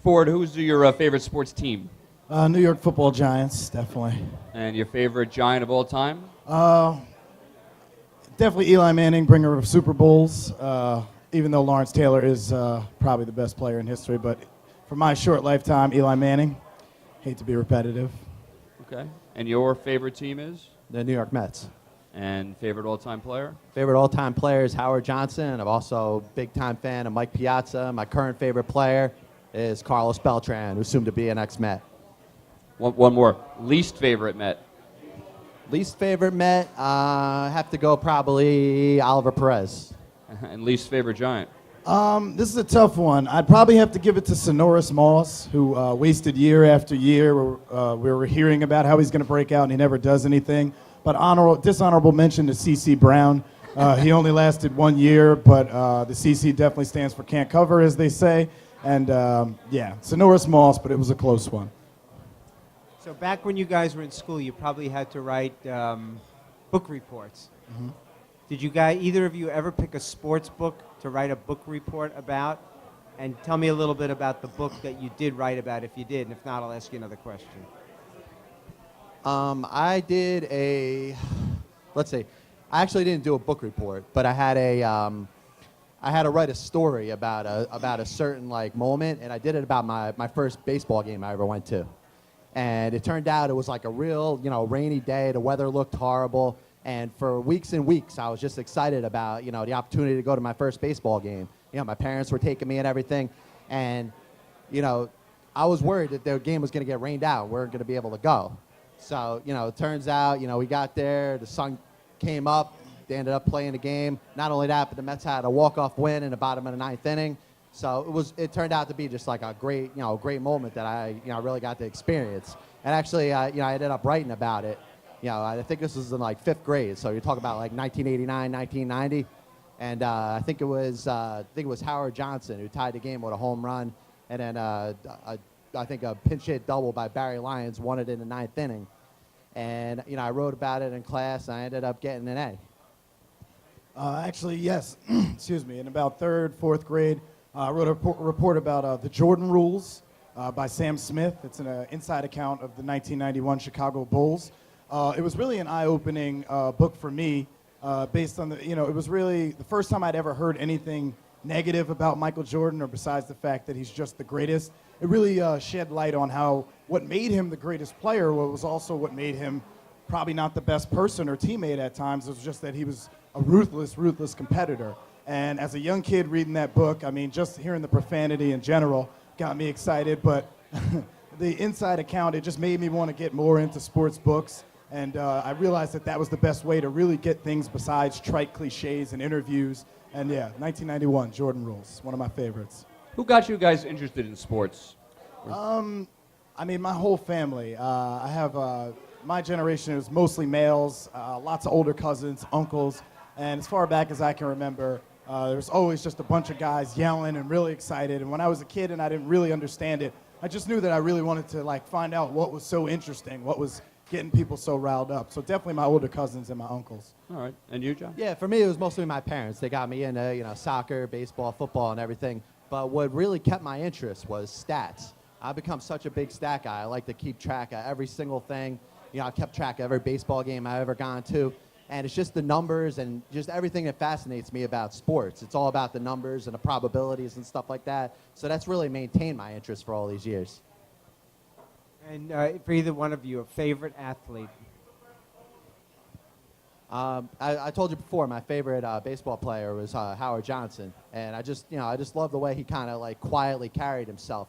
Ford, who's your favorite sports team? New York Football Giants, definitely. And your favorite Giant of all time? Definitely Eli Manning, bringer of Super Bowls. Even though Lawrence Taylor is probably the best player in history, but for my short lifetime, Eli Manning. Hate to be repetitive. Okay. And your favorite team is? The New York Mets. And favorite all-time player? Favorite all-time player is Howard Johnson. I'm also a big-time fan of Mike Piazza. My current favorite player is Carlos Beltran, who's soon to be an ex-Met. One more. Least favorite Met? Least favorite Met, I have to go probably Oliver Perez. And least favorite Giant? This is a tough one. I'd probably have to give it to Sonoris Moss, who wasted year after year. We were hearing about how he's going to break out, and he never does anything. But dishonorable mention to C.C. Brown. He only lasted 1 year, but the C.C. definitely stands for can't cover, as they say. And, yeah, Sonoris Moss, but it was a close one. So back when you guys were in school, you probably had to write book reports. Mm-hmm. Did either of you ever pick a sports book to write a book report about? And tell me a little bit about the book that you did write about, if you did. And if not, I'll ask you another question. I did let's see, I actually didn't do a book report, but I had to write a story about a certain moment, and I did it about my first baseball game I ever went to. And it turned out it was like a real, rainy day. The weather looked horrible. And for weeks and weeks, I was just excited about, the opportunity to go to my first baseball game. My parents were taking me and everything. And, I was worried that their game was going to get rained out. We weren't going to be able to go. So, it turns out, we got there. The sun came up. They ended up playing the game. Not only that, but the Mets had a walk-off win in the bottom of the ninth inning. So it turned out to be just like a great, great moment that I really got to experience. And actually, I ended up writing about it. I think this was in fifth grade. So you're talking about 1989, 1990. And I think it was Howard Johnson who tied the game with a home run. And then I think a pinch hit double by Barry Lyons won it in the ninth inning. And, I wrote about it in class. And I ended up getting an A. Actually, yes. Excuse me. In about third, fourth grade, I wrote a report about the Jordan Rules by Sam Smith. It's an inside account of the 1991 Chicago Bulls. It was really an eye-opening book for me based on it was really the first time I'd ever heard anything negative about Michael Jordan, or besides the fact that he's just the greatest. It really shed light on what made him the greatest player was also what made him probably not the best person or teammate at times. It was just that he was a ruthless competitor. And as a young kid reading that book, I mean, just hearing the profanity in general got me excited. But the inside account, it just made me want to get more into sports books. And I realized that was the best way to really get things besides trite cliches and interviews. And yeah, 1991, Jordan Rules, one of my favorites. Who got you guys interested in sports? I mean, my whole family. I have my generation is mostly males, lots of older cousins, uncles. And as far back as I can remember, there was always just a bunch of guys yelling and really excited. And when I was a kid and I didn't really understand it, I just knew that I really wanted to find out what was so interesting, what was getting people so riled up. So definitely my older cousins and my uncles. All right. And you, John? Yeah, for me, it was mostly my parents. They got me into, soccer, baseball, football, and everything. But what really kept my interest was stats. I've become such a big stat guy. I like to keep track of every single thing. I kept track of every baseball game I've ever gone to. And it's just the numbers and just everything that fascinates me about sports. It's all about the numbers and the probabilities and stuff like that. So that's really maintained my interest for all these years. And for either one of you, a favorite athlete? I told you before, my favorite baseball player was Howard Johnson. And I just love the way he kind of quietly carried himself.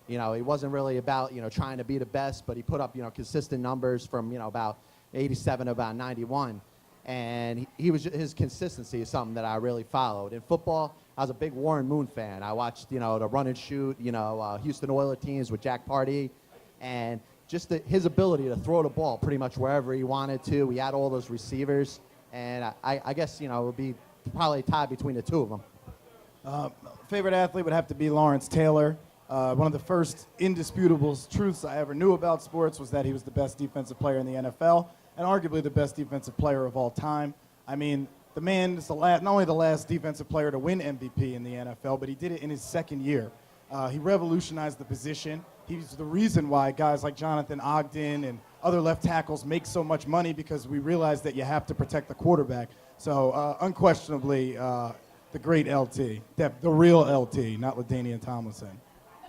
He wasn't really about, trying to be the best, but he put up, consistent numbers from, about 87 to about 91. And his consistency is something that I really followed. In football, I was a big Warren Moon fan. I watched, the run and shoot, Houston Oilers teams with Jack Pardee. And just his ability to throw the ball pretty much wherever he wanted to. He had all those receivers. And I guess, it would be probably tied between the two of them. Favorite athlete would have to be Lawrence Taylor. One of the first indisputable truths I ever knew about sports was that he was the best defensive player in the NFL and arguably the best defensive player of all time. I mean, the man is not only the last defensive player to win MVP in the NFL, but he did it in his second year. He revolutionized the position. He's the reason why guys like Jonathan Ogden and other left tackles make so much money, because we realize that you have to protect the quarterback. So unquestionably, the great LT, the real LT, not LaDainian Tomlinson.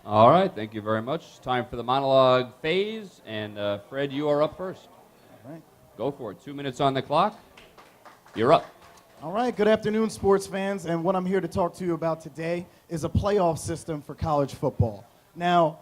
All right, thank you very much. Time for the monologue phase, and Fred, you are up first. All right. Go for it. 2 minutes on the clock. You're up. All right, good afternoon, sports fans. And what I'm here to talk to you about today is a playoff system for college football. Now,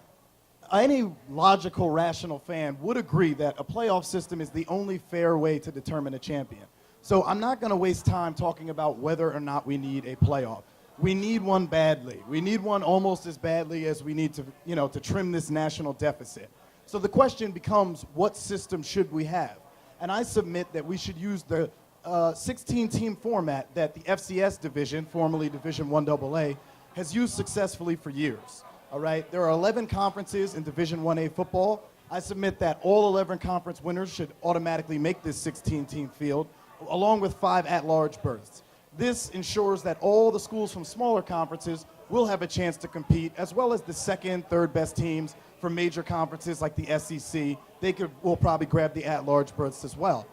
any logical, rational fan would agree that a playoff system is the only fair way to determine a champion. So I'm not going to waste time talking about whether or not we need a playoff. We need one badly. We need one almost as badly as we need to, to trim this national deficit. So the question becomes, what system should we have? And I submit that we should use the 16-team format that the FCS division, formerly Division I AA, has used successfully for years. All right, there are 11 conferences in Division 1A football. I submit that all 11 conference winners should automatically make this 16-team field, along with 5 at-large berths. This ensures that all the schools from smaller conferences will have a chance to compete, as well as the second, third best teams from major conferences like the SEC. Will probably grab the at-large berths as well.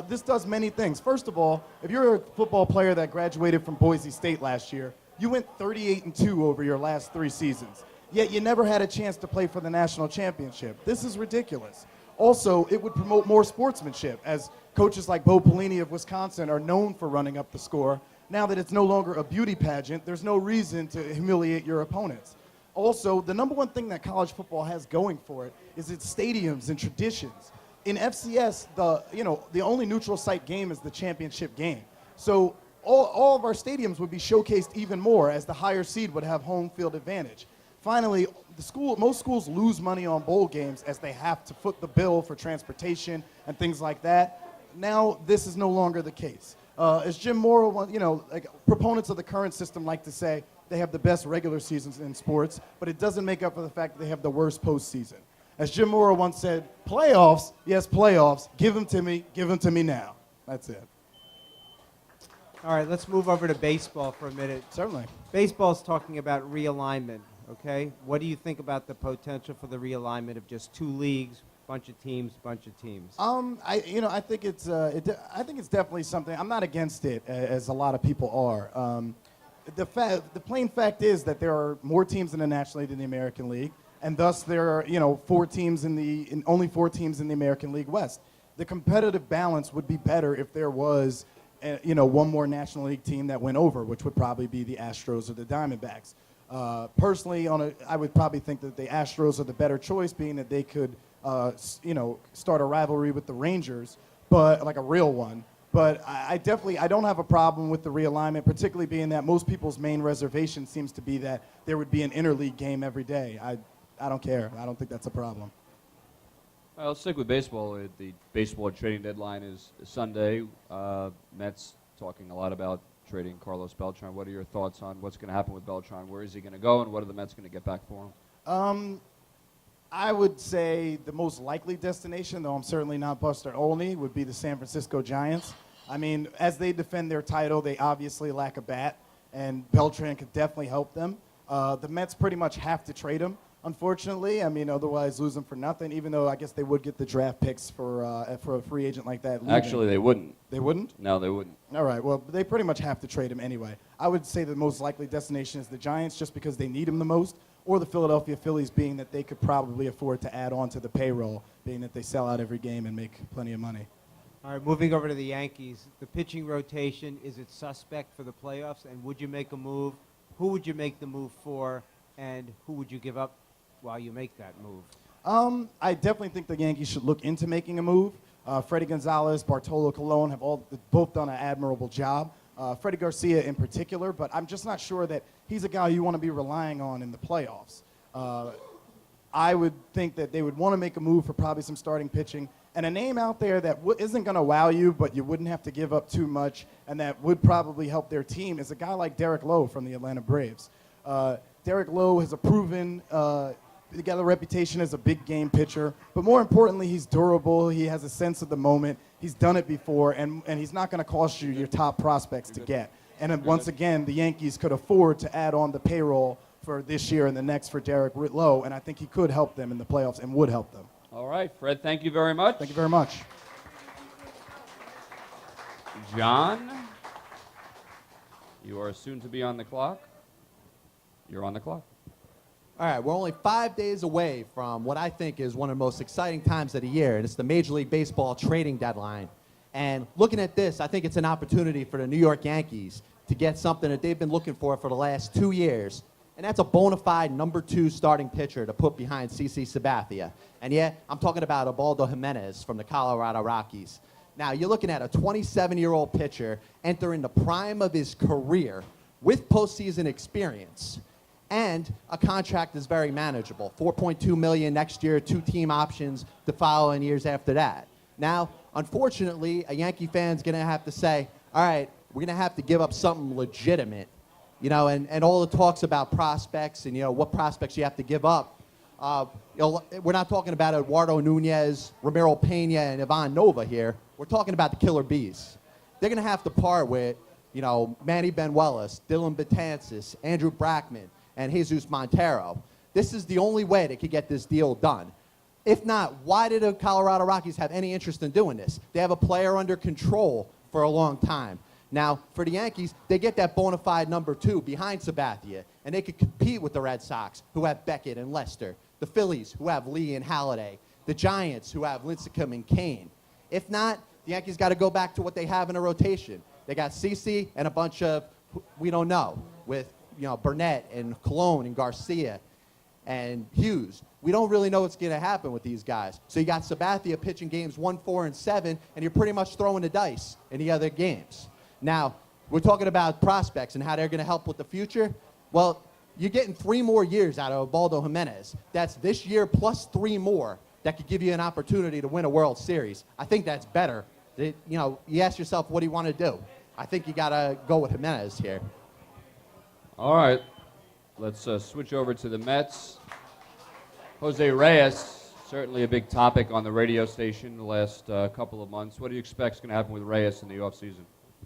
This does many things. First of all, if you're a football player that graduated from Boise State last year, you went 38-2 over your last 3 seasons. Yet you never had a chance to play for the national championship. This is ridiculous. Also, it would promote more sportsmanship, as coaches like Bo Pelini of Wisconsin are known for running up the score. Now that it's no longer a beauty pageant, there's no reason to humiliate your opponents. Also, the number one thing that college football has going for it is its stadiums and traditions. In FCS, the only neutral site game is the championship game. So all of our stadiums would be showcased even more, as the higher seed would have home field advantage. Finally, most schools lose money on bowl games, as they have to foot the bill for transportation and things like that. Now, this is no longer the case. As Jim Morrow, proponents of the current system like to say, they have the best regular seasons in sports, but it doesn't make up for the fact that they have the worst postseason. As Jim Morrow once said, playoffs, yes, playoffs, give them to me now. That's it. All right, let's move over to baseball for a minute. Certainly. Baseball's talking about realignment, okay? What do you think about the potential for the realignment of just 2 leagues, bunch of teams? I think it's definitely something. I'm not against it, as a lot of people are. The plain fact is that there are more teams in the National League than the American League, and thus there are only 4 teams in the American League West. The competitive balance would be better if there was one more National League team that went over, which would probably be the Astros or the Diamondbacks. Personally, I would probably think that the Astros are the better choice, being that they could start a rivalry with the Rangers, but like a real one. But I don't have a problem with the realignment, particularly being that most people's main reservation seems to be that there would be an interleague game every day. I don't care. I don't think that's a problem. Well, let's stick with baseball. The baseball trading deadline is Sunday. Mets talking a lot about trading Carlos Beltran. What are your thoughts on what's going to happen with Beltran? Where is he going to go, and what are the Mets going to get back for him? I would say the most likely destination, though I'm certainly not Buster Olney, would be the San Francisco Giants. I mean, as they defend their title, they obviously lack a bat, and Beltran could definitely help them. The Mets pretty much have to trade him, unfortunately. I mean, otherwise lose him for nothing, even though I guess they would get the draft picks for a free agent like that. Actually, they wouldn't. They wouldn't? No, they wouldn't. All right, well, they pretty much have to trade him anyway. I would say the most likely destination is the Giants, just because they need him the most, or the Philadelphia Phillies, being that they could probably afford to add on to the payroll, being that they sell out every game and make plenty of money. All right, moving over to the Yankees. The pitching rotation, is it suspect for the playoffs? And would you make a move? Who would you make the move for? And who would you give up while you make that move? I definitely think the Yankees should look into making a move. Freddie Gonzalez, Bartolo Colon have both done an admirable job. Freddie Garcia in particular, but I'm just not sure that he's a guy you want to be relying on in the playoffs. I would think that they would want to make a move for probably some starting pitching, and a name out there that isn't going to wow you, but you wouldn't have to give up too much, and that would probably help their team, is a guy like Derek Lowe from the Atlanta Braves. Derek Lowe has he got a reputation as a big game pitcher, but more importantly, he's durable. He has a sense of the moment. He's done it before, and he's not going to cost you your top prospects to get. And then once again, the Yankees could afford to add on the payroll for this year and the next for Derek Lowe, and I think he could help them in the playoffs and would help them. All right, Fred, thank you very much. Thank you very much. John, you are soon to be on the clock. You're on the clock. All right, we're only 5 days away from what I think is one of the most exciting times of the year, and it's the Major League Baseball trading deadline. And looking at this, I think it's an opportunity for the New York Yankees to get something that they've been looking for the last 2 years, and that's a bona fide number 2 starting pitcher to put behind CC Sabathia. And yeah, I'm talking about Ubaldo Jimenez from the Colorado Rockies. Now, you're looking at a 27-year-old pitcher entering the prime of his career with postseason experience. And a contract is very manageable. $4.2 million next year, 2 team options the following years after that. Now, unfortunately, a Yankee fan's going to have to say, all right, we're going to have to give up something legitimate. And all the talks about prospects and, what prospects you have to give up. We're not talking about Eduardo Nunez, Ramiro Pena, and Ivan Nova here. We're talking about the killer bees. They're going to have to part with, Manny Benuelos, Dylan Betances, Andrew Brackman, and Jesus Montero. This is the only way they could get this deal done. If not, why did the Colorado Rockies have any interest in doing this? They have a player under control for a long time. Now, for the Yankees, they get that bona fide number 2 behind Sabathia, and they could compete with the Red Sox, who have Beckett and Lester, the Phillies, who have Lee and Halladay, the Giants, who have Lincecum and Kane. If not, the Yankees got to go back to what they have in a rotation. They got CC and a bunch of, we don't know, with Burnett and Colon and Garcia and Hughes. We don't really know what's going to happen with these guys. So you got Sabathia pitching games 1, 4, and 7, and you're pretty much throwing the dice in the other games. Now, we're talking about prospects and how they're going to help with the future. Well, you're getting 3 more years out of Ubaldo Jimenez. That's this year plus 3 more that could give you an opportunity to win a World Series. I think that's better. You ask yourself, what do you want to do? I think you got to go with Jimenez here. All right, let's switch over to the Mets. Jose Reyes, certainly a big topic on the radio station the last couple of months. What do you expect is going to happen with Reyes in the offseason?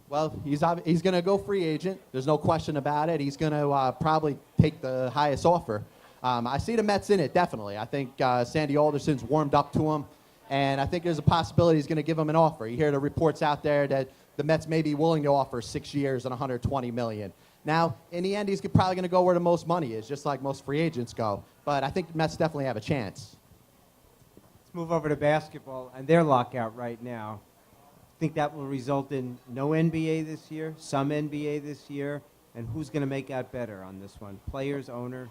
Well, he's going to go free agent. There's no question about it. He's going to probably take the highest offer. I see the Mets in it, definitely. I think Sandy Alderson's warmed up to him, and I think there's a possibility he's going to give him an offer. You hear the reports out there that the Mets may be willing to offer 6 years and $120 million. Now, in the end, he's probably going to go where the most money is, just like most free agents go. But I think the Mets definitely have a chance. Let's move over to basketball and their lockout right now. Think that will result in no NBA this year, some NBA this year, and who's going to make out better on this one? Players, owner?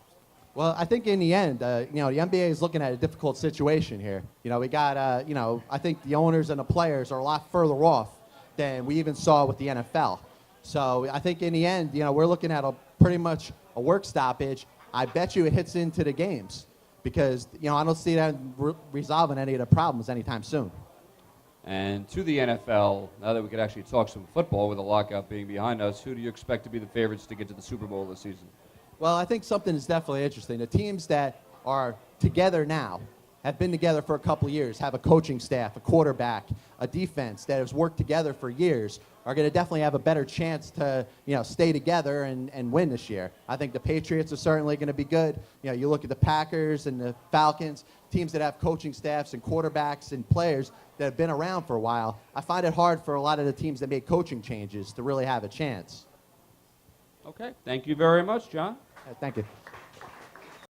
Well, I think in the end, the NBA is looking at a difficult situation here. We got, I think the owners and the players are a lot further off than we even saw with the NFL. So I think in the end, we're looking at pretty much a work stoppage. I bet you it hits into the games because, I don't see that resolving any of the problems anytime soon. And to the NFL, now that we could actually talk some football with the lockout being behind us, who do you expect to be the favorites to get to the Super Bowl this season? Well, I think something is definitely interesting. The teams that are together now, have been together for a couple of years, have a coaching staff, a quarterback, a defense that has worked together for years, are going to definitely have a better chance to, stay together and win this year. I think the Patriots are certainly going to be good. You look at the Packers and the Falcons, teams that have coaching staffs and quarterbacks and players that have been around for a while. I find it hard for a lot of the teams that made coaching changes to really have a chance. Okay, thank you very much, John. Thank you.